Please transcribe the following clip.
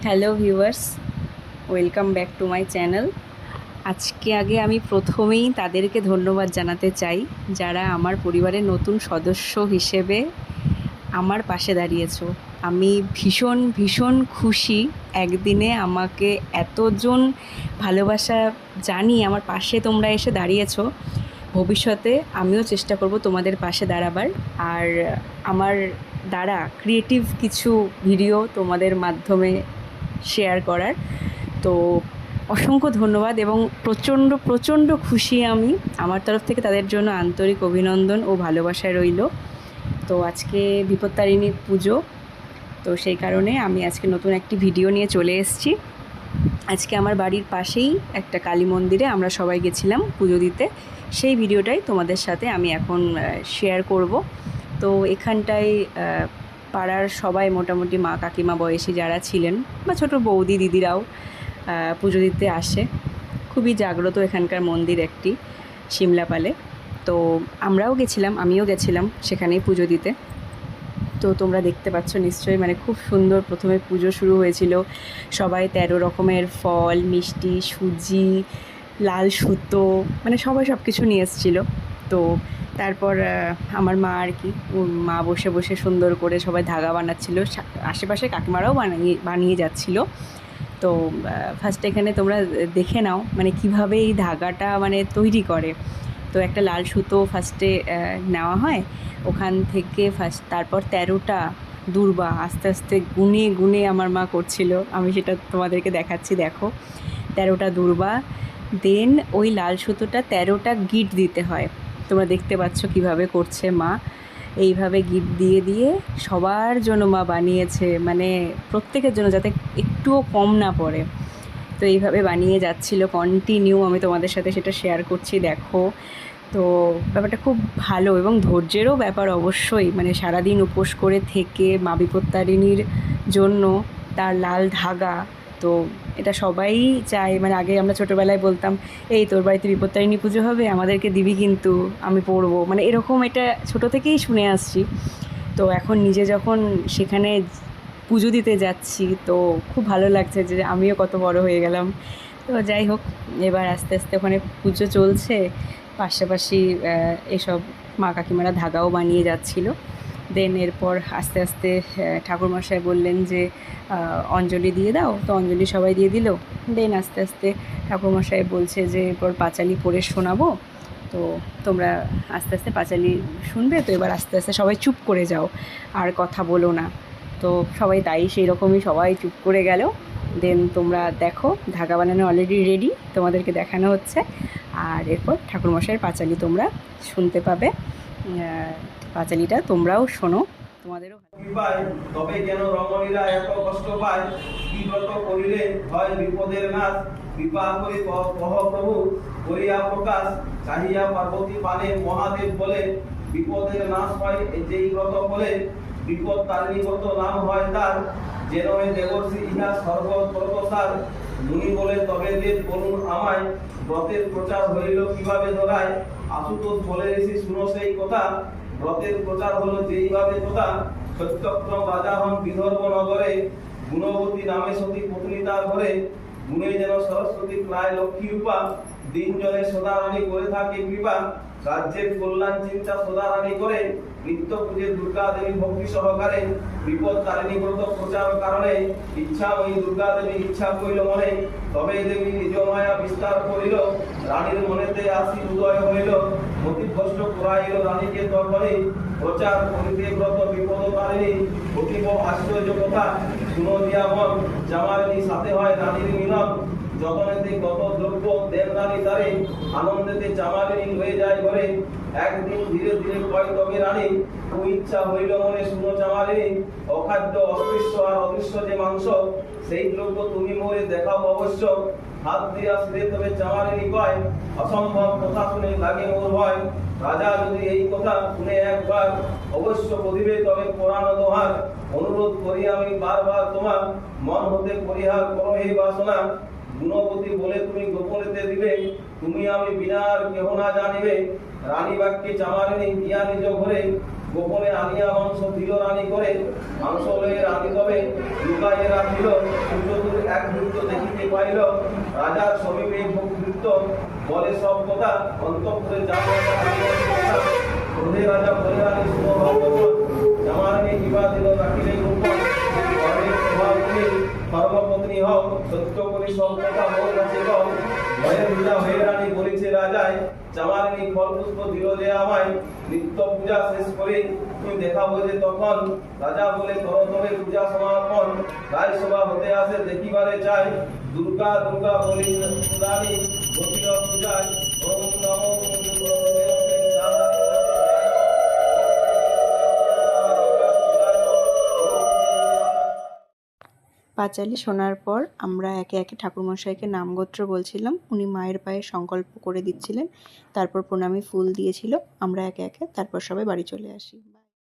Hello viewers, welcome back to my channel. আগে আমি প্রথমেই তাদেরকে ধন্যবাদ জানাতে চাই যারা আমার পরিবারের নতুন সদস্য হিসেবে আমার পাশে দাঁড়িয়েছো। আমি ভীষণ ভীষণ খুশি একদিনে আমাকে এতজন ভালোবাসা জানিয়ে আমার পাশে তোমরা এসে দাঁড়িয়েছো। ভবিষ্যতে আমিও চেষ্টা করব তোমাদের পাশে দাঁড়াবার, আর আমার দ্বারা ক্রিয়েটিভ কিছু ভিডিও তোমাদের মাধ্যমে শেয়ার করার। তো অসংখ্য ধন্যবাদ এবং প্রচণ্ড প্রচণ্ড খুশি আমি। আমার তরফ থেকে তাদের জন্য আন্তরিক অভিনন্দন ও ভালোবাসা রইল। তো আজকে বিপত্তারিণী পুজো, তো সেই কারণে আমি আজকে নতুন একটি ভিডিও নিয়ে চলে এসেছি। আজকে আমার বাড়ির পাশেই একটা কালী মন্দিরে আমরা সবাই গেছিলাম পুজো দিতে। সেই ভিডিওটাই তোমাদের সাথে আমি এখন শেয়ার করব। তো এখানটায় পাড়ার সবাই মোটামুটি মা কাকিমা বয়সী যারা ছিলেন বা ছোটো বৌদি দিদিরাও পুজো দিতে আসে। খুবই জাগ্রত এখানকার মন্দির একটি, সিমলাপালে। তো আমরাও গেছিলাম, আমিও গেছিলাম সেখানেই পুজো দিতে। তো তোমরা দেখতে পাচ্ছ নিশ্চয়ই, মানে খুব সুন্দর প্রথমে পুজো শুরু হয়েছিল। সবাই 13 রকমের ফল, মিষ্টি, সুজি, লাল সুতো, মানে সবাই সব কিছু নিয়ে এসেছিলো। তো তারপর আমার মা আর কি, মা বসে বসে সুন্দর করে সবাই ধাগা বানাচ্ছিলো, আশেপাশে কাকিমারাও বানিয়ে যাচ্ছিলো। তো ফার্স্ট এখানে তোমরা দেখে নাও মানে কিভাবে এই ধাগাটা মানে তৈরি করে। তো একটা লাল সুতো ফার্স্টে নেওয়া হয় ওখান থেকে, তারপর 13টা দূর্বা আস্তে আস্তে গুনে গুনে আমার মা করছিল। আমি সেটা তোমাদেরকে দেখাচ্ছি, দেখো 13টা দূর্বা, দেন ওই লাল সুতোটা 13টা গিট দিতে হয়। তোমরা দেখতে পাচ্ছ কিভাবে করছে মা। এইভাবে গিট দিয়ে দিয়ে সবার জন্য মা বানিয়েছে, মানে প্রত্যেকের জন্য যাতে একটুও কম না পড়ে। তো এইভাবে বানিয়ে যাচ্ছিল কন্টিনিউ, আমি তোমাদের সাথে সেটা শেয়ার করছি, দেখো। তো ব্যাপারটা খুব ভালো এবং ধৈর্যেরও ব্যাপার অবশ্যই, মানে সারাদিন উপোস করে থেকে মা বিপত্তারিণীর জন্য তার লাল ধাগা। তো এটা সবাই চায়, মানে আগে আমরা ছোটোবেলায় বলতাম এই তোর বাড়িতে বিপত্তারিণী পুজো হবে, আমাদেরকে দিবি কিন্তু, আমি পড়বো, মানে এরকম এটা ছোটো থেকেই শুনে আসছি। তো এখন নিজে যখন সেখানে পুজো দিতে যাচ্ছি তো খুব ভালো লাগছে যে আমিও কত বড় হয়ে গেলাম। তো যাই হোক, এবার আস্তে আস্তে ওখানে পুজো চলছে, পাশাপাশি এসব মা কাকিমারা ধাগাও বানিয়ে যাচ্ছিলো। দেন এরপর আস্তে আস্তে ঠাকুরমশাই বললেন যে অঞ্জলি দিয়ে দাও, তো অঞ্জলি সবাই দিয়ে দিল। দেন আস্তে আস্তে ঠাকুরমশাই বলছে যে এরপর পাঁচালি পড়ে শোনাবো, তো তোমরা আস্তে আস্তে পাঁচালি শুনবে। তো এবার আস্তে আস্তে সবাই চুপ করে যাও, আর কথা বলো না। তো সবাই তাই সেই রকমই সবাই চুপ করে গেল। দেন তোমরা দেখো ধাগা বানানো অলরেডি রেডি, তোমাদেরকে দেখানো হচ্ছে। আর এরপর ঠাকুরমশাইয়ের পাঁচালি তোমরা শুনতে পাবে। পাঁচালিটা তোমরাও শোনো, তোমাদেরও পায় তবে কেন রমণীরা এত কষ্ট পায়? কি ব্রত করিলে হয় বিপদের নাশ? কৃপা করে কহ প্রভু করিয়া প্রকাশ। চাহিয়া পার্বতী পানে মহাদেব বলে বিপদের নাশ হয় যেই ব্রত বলে। বিপদ তারিণী ব্রত নাম হয় তার, যেন দেবর্ষি ইহা সর্বপ্রতসার। মুনি বলে তবে দেব বলুন আমায়, ব্রতের প্রচার হইল কিভাবে ধরায়? আশুতোষ বলে ঋষি শুনো সেই কথা, ব্রতের প্রচার হলো যেইভাবে কথা। সত্যক্রম রাজা হন বিদর্ভ নগরে, গুণবতী নামে সতী পত্নী তার ঘরে। গুণে যেন সরস্বতী প্রায় লক্ষ্মী রূপা, দিন জনে সদারানী করে থাকে কৃপা। রাজ্যের কল্যাণ চিন্তা সদারানী করে, নিত্য পূজে দুর্গা দেবী ভক্তি সহকারে। বিপদ তারিণী ব্রত প্রচার কারণে, ইচ্ছা ওই দুর্গা দেবী ইচ্ছা করিল মনে। তবে দেবী নিজ মায়া বিস্তার করিল, রানীর মনেতে আসি উদয় হইল। মতিভ্রষ্ট করাইল রানীকে তরবারি, প্রচার করিতে ব্রত বিপদ তারিণী। অতীব আশ্চর্য কথা শুনো দিয়া মন, জামালিনী সাথে হয় রানীর মিলন। যতনেতে কত দ্রব্য দেব রানী তারে, আনন্দেতে জামালিনী হয়ে যায় ঘরে। একদিন ধীরে ধীরে কয় তবে রানী, খুব ইচ্ছা হইল মনে শুনো জামালিনী। অখাদ্য অস্পৃশ্য আর অদৃশ্য যে মাংস, সেই দ্রব্য তুমি মোরে দেখাও অবশ্য। হাত দিয়া ফিরে তবে জামালিনী কয়, অসম্ভব কথা শুনে লাগে মোর ভয়। রাজা যদি এই কথা শুনে একবার, অবশ্য বলিবে তবে পুরাণ দোহার। অনুরোধ করি আমি বারবার তোমার, মন হতে পরিহার করো এই বাসনা। গুণবতী বলে তুমি গোপনেতে দিবে, তুমি আমি বিনার কেহ না জানিবে। রানী বাক্যে জামালিনী দিয়া নিজ ঘরে, গোপনে আনিয়া মাংস দিল রানী করে, মাংস লয়ে রানী তবে লুকাইয়ে রাখিল। সূর্যদূর এক বৃত্ত দেখিতে পাইল, রাজার সমীপে ভৃত্য বলে সব কথা, অন্তঃপুরে ক্রোধে রাজা বলে রানী শুভ জামারানী বিবাহ দিল রাখিলে গোপন, ধর্মপত্নী হও সত্য করে সব কথা মোর কাছে কও। ভয়ে পূজা হয়ে রানী বলেছে রাজায়, চামারিনী ফল পুষ্প দিল যে আমায়, নিত্য পূজা শেষ করে তুমি দেখাবো যে তখন। রাজা বলে করো তবে পূজা সমাপন, রায় সভা হতে আসে দেখিবারে চাই। দুর্গা দুর্গা বলি রানী বসিল পূজায়, ওম নমো পাঁচালি শোনার পর আমরা একে একে ঠাকুরমশাইকে নামগোত্র বলছিলাম। উনি মায়ের পায়ে সংকল্প করে দিচ্ছিলেন, তারপর প্রণামী ফুল দিয়েছিল। আমরা একে একে তারপর সবাই বাড়ি চলে আসি।